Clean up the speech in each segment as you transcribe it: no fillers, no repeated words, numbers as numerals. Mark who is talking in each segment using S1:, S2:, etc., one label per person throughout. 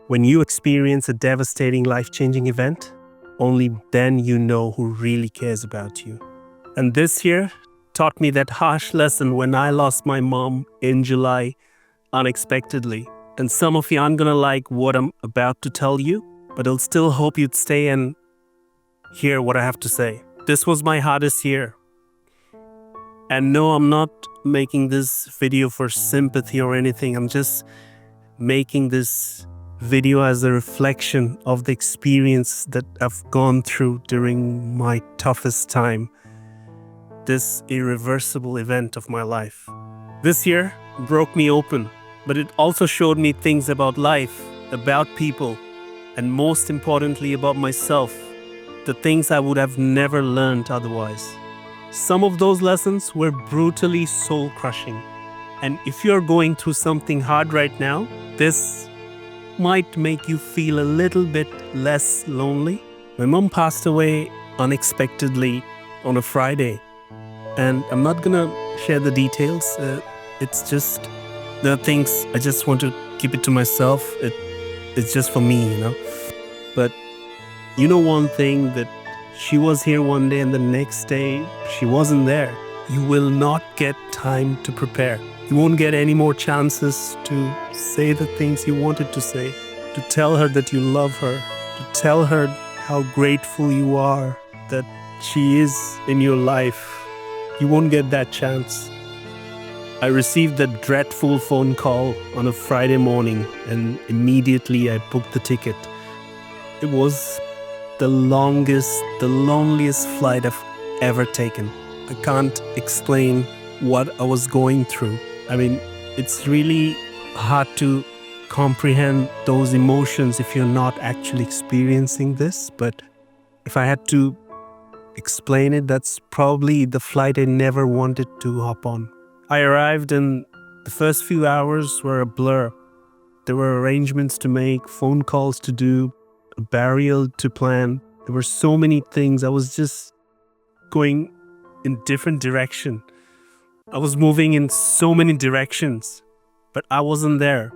S1: When you experience a devastating, life-changing event, only then you know who really cares about you. And this year taught me that harsh lesson when I lost my mom in July unexpectedly. And some of you aren't gonna like what I'm about to tell you, but I'll still hope you'd stay and hear what I have to say. This was my hardest year. And no, I'm not making this video for sympathy or anything. I'm just making this video as a reflection of the experience that I've gone through during my toughest time. This irreversible event of my life. This year broke me open, but it also showed me things about life, about people, and most importantly about myself, the things I would have never learned otherwise. Some of those lessons were brutally soul-crushing. And if you're going through something hard right now, this might make you feel a little bit less lonely. My mom passed away unexpectedly on a Friday. And I'm not gonna share the details. It's just, there are things I just want to keep it to myself. It's just for me, But you know one thing, that she was here one day and the next day she wasn't there. You will not get time to prepare. You won't get any more chances to say the things you wanted to say, to tell her that you love her, to tell her how grateful you are that she is in your life. You won't get that chance. I received that dreadful phone call on a Friday morning and immediately I booked the ticket. It was the longest, the loneliest flight I've ever taken. I can't explain what I was going through. I mean, it's really hard to comprehend those emotions if you're not actually experiencing this. But if I had to explain it, that's probably the flight I never wanted to hop on. I arrived and the first few hours were a blur. There were arrangements to make, phone calls to do, a burial to plan. There were so many things. I was just going in different direction. I was moving in so many directions, but I wasn't there.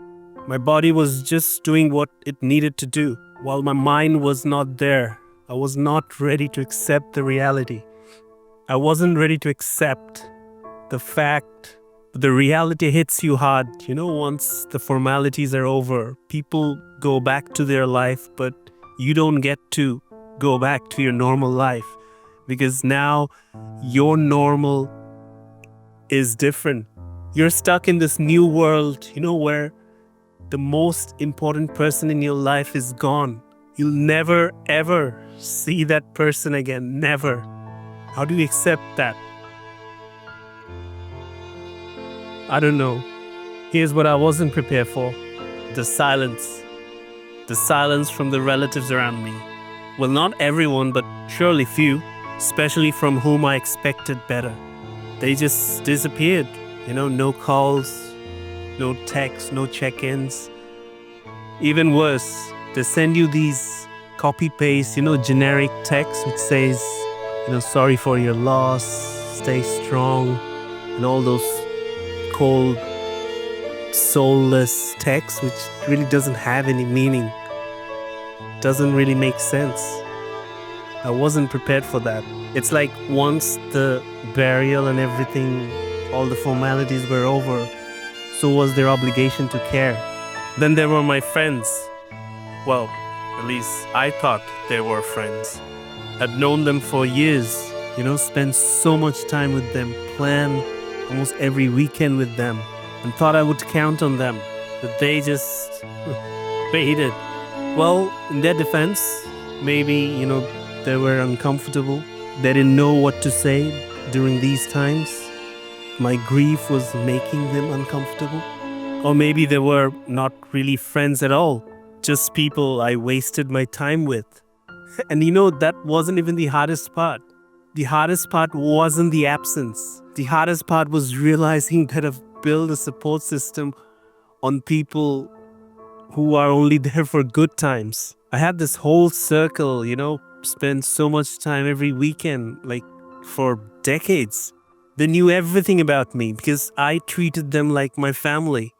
S1: My body was just doing what it needed to do, while my mind was not there. I was not ready to accept the reality. I wasn't ready to accept the fact that the reality hits you hard. Once the formalities are over, people go back to their life, but you don't get to go back to your normal life because now your normal is different. You're stuck in this new world, where the most important person in your life is gone. You'll never ever see that person again. Never. How do you accept that? I don't know. Here's what I wasn't prepared for. The silence. The silence from the relatives around me. Well, not everyone, but surely few, especially from whom I expected better. They just disappeared. No calls, no texts, no check-ins. Even worse, they send you these copy-paste, generic text which says, sorry for your loss, stay strong, and all those cold, soulless texts which really doesn't have any meaning. Doesn't really make sense. I wasn't prepared for that. It's like once the burial and everything, all the formalities were over, so was their obligation to care. Then there were my friends. Well, at least I thought they were friends. I'd known them for years, spent so much time with them, planned almost every weekend with them, and thought I would count on them, but they just faded. Well, in their defense, maybe, they were uncomfortable. They didn't know what to say during these times. My grief was making them uncomfortable. Or maybe they were not really friends at all, just people I wasted my time with. And that wasn't even the hardest part. The hardest part wasn't the absence. The hardest part was realizing that I've built a support system on people who are only there for good times. I had this whole circle, spend so much time every weekend, like for decades. They knew everything about me because I treated them like my family.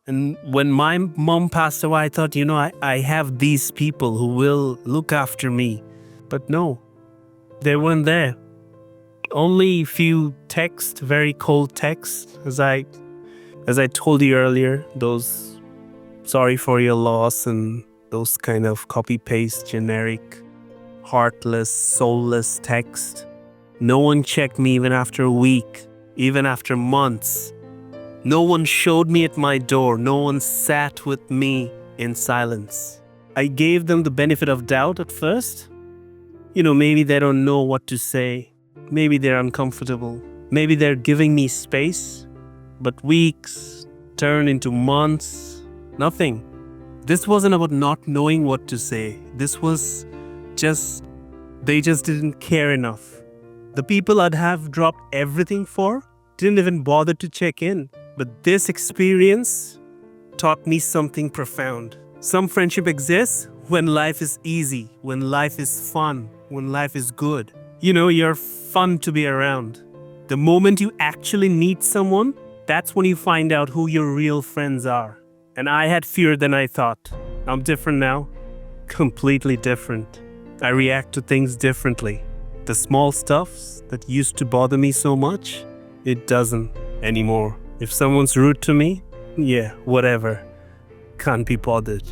S1: And when my mom passed away, I thought, I have these people who will look after me. But no, they weren't there. Only a few texts, very cold texts, as I told you earlier, those sorry for your loss and those kind of copy-paste, generic, heartless, soulless text. No one checked me even after a week, even after months. No one showed me at my door. No one sat with me in silence. I gave them the benefit of doubt at first. Maybe they don't know what to say. Maybe they're uncomfortable. Maybe they're giving me space. But weeks turned into months. Nothing. This wasn't about not knowing what to say. This was they just didn't care enough. The people I'd have dropped everything for didn't even bother to check in. But this experience taught me something profound. Some friendship exists when life is easy, when life is fun, when life is good. You're fun to be around. The moment you actually need someone, that's when you find out who your real friends are. And I had fewer than I thought. I'm different now. Completely different. I react to things differently. The small stuffs that used to bother me so much, it doesn't anymore. If someone's rude to me, yeah, whatever. Can't be bothered.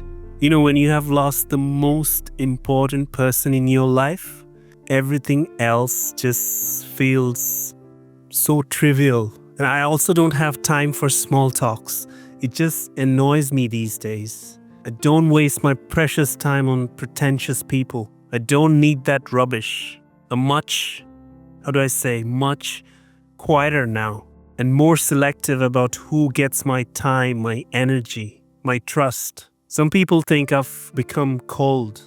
S1: When you have lost the most important person in your life, everything else just feels so trivial. And I also don't have time for small talks. It just annoys me these days. I don't waste my precious time on pretentious people. I don't need that rubbish. I'm much quieter now and more selective about who gets my time, my energy, my trust. Some people think I've become cold.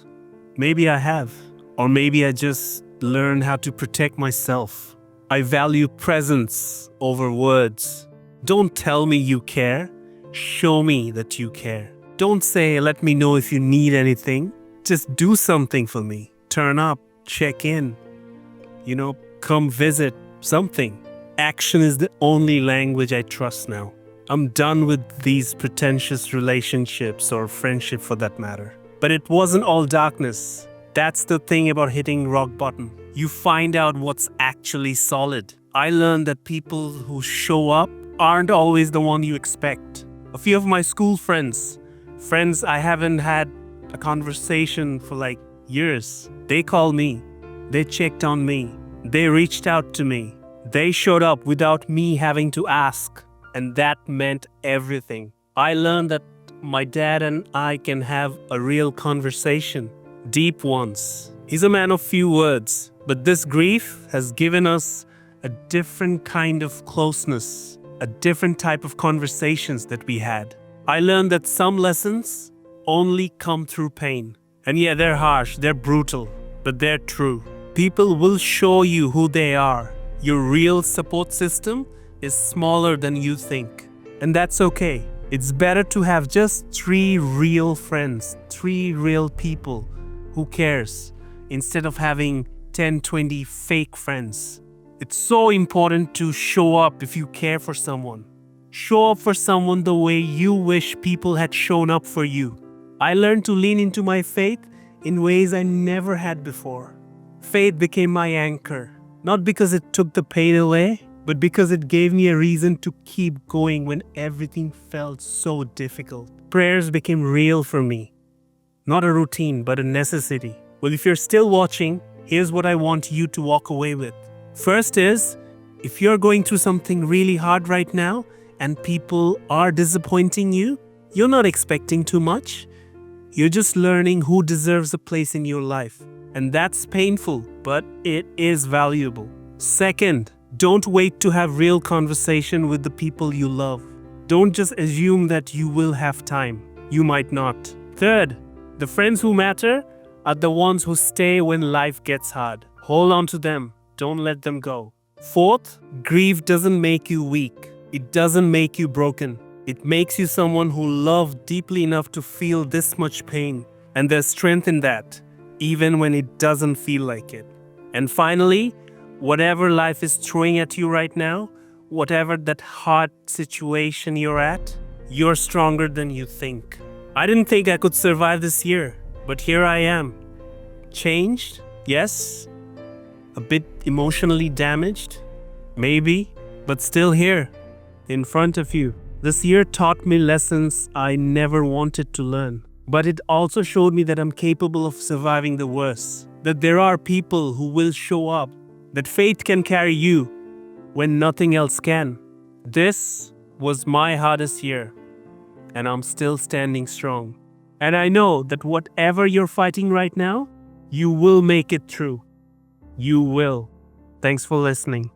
S1: Maybe I have. Or maybe I just learned how to protect myself. I value presence over words. Don't tell me you care. Show me that you care. Don't say, let me know if you need anything. Just do something for me. Turn up, check in. Come visit, something. Action is the only language I trust now. I'm done with these pretentious relationships or friendship for that matter. But it wasn't all darkness. That's the thing about hitting rock bottom. You find out what's actually solid. I learned that people who show up aren't always the one you expect. A few of my school friends I haven't had a conversation for years, they called me. They checked on me. They reached out to me. They showed up without me having to ask. And that meant everything. I learned that my dad and I can have a real conversation. Deep ones. He's a man of few words. But this grief has given us a different kind of closeness. A different type of conversations that we had. I learned that some lessons only come through pain. And yeah, they're harsh, they're brutal, but they're true. People will show you who they are. Your real support system is smaller than you think. And that's okay. It's better to have just 3 real friends, 3 real people who cares, instead of having 10, 20 fake friends. It's so important to show up if you care for someone. Show up for someone the way you wish people had shown up for you. I learned to lean into my faith in ways I never had before. Faith became my anchor, not because it took the pain away, but because it gave me a reason to keep going when everything felt so difficult. Prayers became real for me. Not a routine, but a necessity. Well, if you're still watching, here's what I want you to walk away with. First is, if you're going through something really hard right now and people are disappointing you, you're not expecting too much. You're just learning who deserves a place in your life. And that's painful, but it is valuable. Second, don't wait to have real conversation with the people you love. Don't just assume that you will have time. You might not. Third, the friends who matter are the ones who stay when life gets hard. Hold on to them. Don't let them go. Fourth, grief doesn't make you weak. It doesn't make you broken. It makes you someone who loved deeply enough to feel this much pain. And there's strength in that, even when it doesn't feel like it. And finally, whatever life is throwing at you right now, whatever that hard situation you're at, You're stronger than you think. I didn't think I could survive this year, but here I am. Changed? Yes. A bit emotionally damaged? Maybe, but still here, in front of you. This year taught me lessons I never wanted to learn. But it also showed me that I'm capable of surviving the worst. That there are people who will show up. That fate can carry you when nothing else can. This was my hardest year, and I'm still standing strong. And I know that whatever you're fighting right now, you will make it through. You will. Thanks for listening.